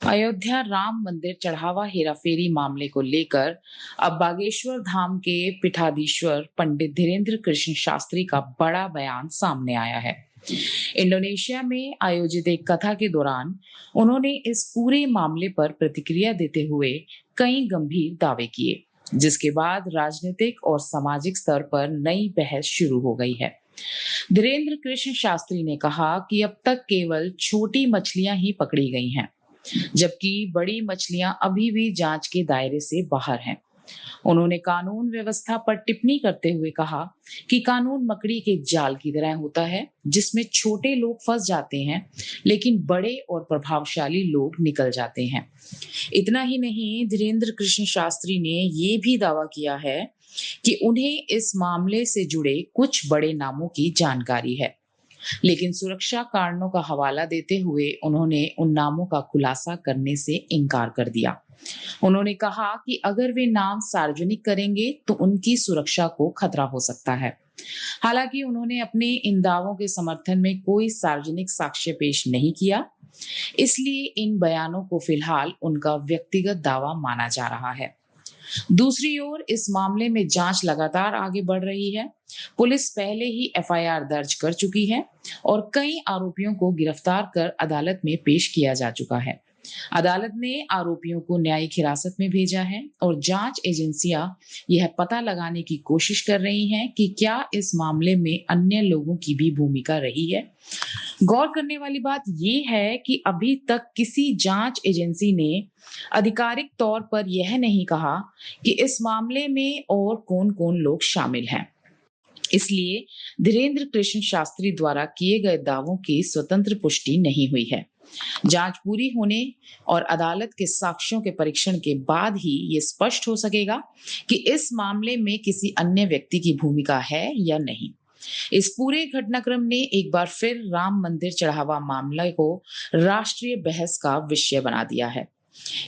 अयोध्या राम मंदिर चढ़ावा हेराफेरी मामले को लेकर अब बागेश्वर धाम के पीठाधीश्वर पंडित धीरेन्द्र कृष्ण शास्त्री का बड़ा बयान सामने आया है। इंडोनेशिया में आयोजित एक कथा के दौरान उन्होंने इस पूरे मामले पर प्रतिक्रिया देते हुए कई गंभीर दावे किए, जिसके बाद राजनीतिक और सामाजिक स्तर पर नई बहस शुरू हो गई है। धीरेन्द्र कृष्ण शास्त्री ने कहा कि अब तक केवल छोटी मछलियां ही पकड़ी गई हैं, जबकि बड़ी मछलियां अभी भी जांच के दायरे से बाहर हैं। उन्होंने कानून व्यवस्था पर टिप्पणी करते हुए कहा कि कानून मकड़ी के जाल की तरह होता है, जिसमें छोटे लोग फंस जाते हैं, लेकिन बड़े और प्रभावशाली लोग निकल जाते हैं। इतना ही नहीं, धीरेन्द्र कृष्ण शास्त्री ने ये भी दावा किया है कि उन्हें इस मामले से जुड़े कुछ बड़े नामों की जानकारी है, लेकिन सुरक्षा कारणों का हवाला देते हुए उन्होंने उन नामों का खुलासा करने से इनकार कर दिया। उन्होंने कहा कि अगर वे नाम सार्वजनिक करेंगे तो उनकी सुरक्षा को खतरा हो सकता है। हालांकि उन्होंने अपने इन दावों के समर्थन में कोई सार्वजनिक साक्ष्य पेश नहीं किया, इसलिए इन बयानों को फिलहाल उनका व्यक्तिगत दावा माना जा रहा है। दूसरी ओर इस मामले में जांच लगातार आगे बढ़ रही है। पुलिस पहले ही एफआईआर दर्ज कर चुकी है और कई आरोपियों को गिरफ्तार कर अदालत में पेश किया जा चुका है। अदालत ने आरोपियों को न्यायिक हिरासत में भेजा है और जांच एजेंसियां यह पता लगाने की कोशिश कर रही हैं कि क्या इस मामले में अन्य लोगों की भी भूमिका रही है। गौर करने वाली बात यह है कि अभी तक किसी जांच एजेंसी ने आधिकारिक तौर पर यह नहीं कहा कि इस मामले में और कौन-कौन लोग शामिल हैं। इसलिए धीरेन्द्र कृष्ण शास्त्री द्वारा किए गए दावों की स्वतंत्र पुष्टि नहीं हुई है। जांच पूरी होने और अदालत के साक्ष्यों के परीक्षण के बाद ही ये स्पष्ट हो सकेगा कि इस मामले में किसी अन्य व्यक्ति की भूमिका है या नहीं। इस पूरे घटनाक्रम ने एक बार फिर राम मंदिर चढ़ावा मामले को राष्ट्रीय बहस का विषय बना दिया है।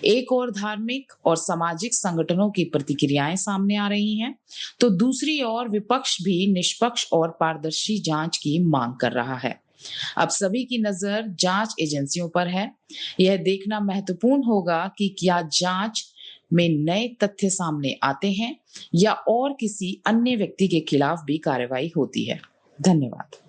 एक और धार्मिक और सामाजिक संगठनों की प्रतिक्रियाएं सामने आ रही हैं, तो दूसरी ओर विपक्ष भी निष्पक्ष और पारदर्शी जांच की मांग कर रहा है। अब सभी की नजर जांच एजेंसियों पर है। यह देखना महत्वपूर्ण होगा कि क्या जांच में नए तथ्य सामने आते हैं या और किसी अन्य व्यक्ति के खिलाफ भी कार्रवाई होती है। धन्यवाद।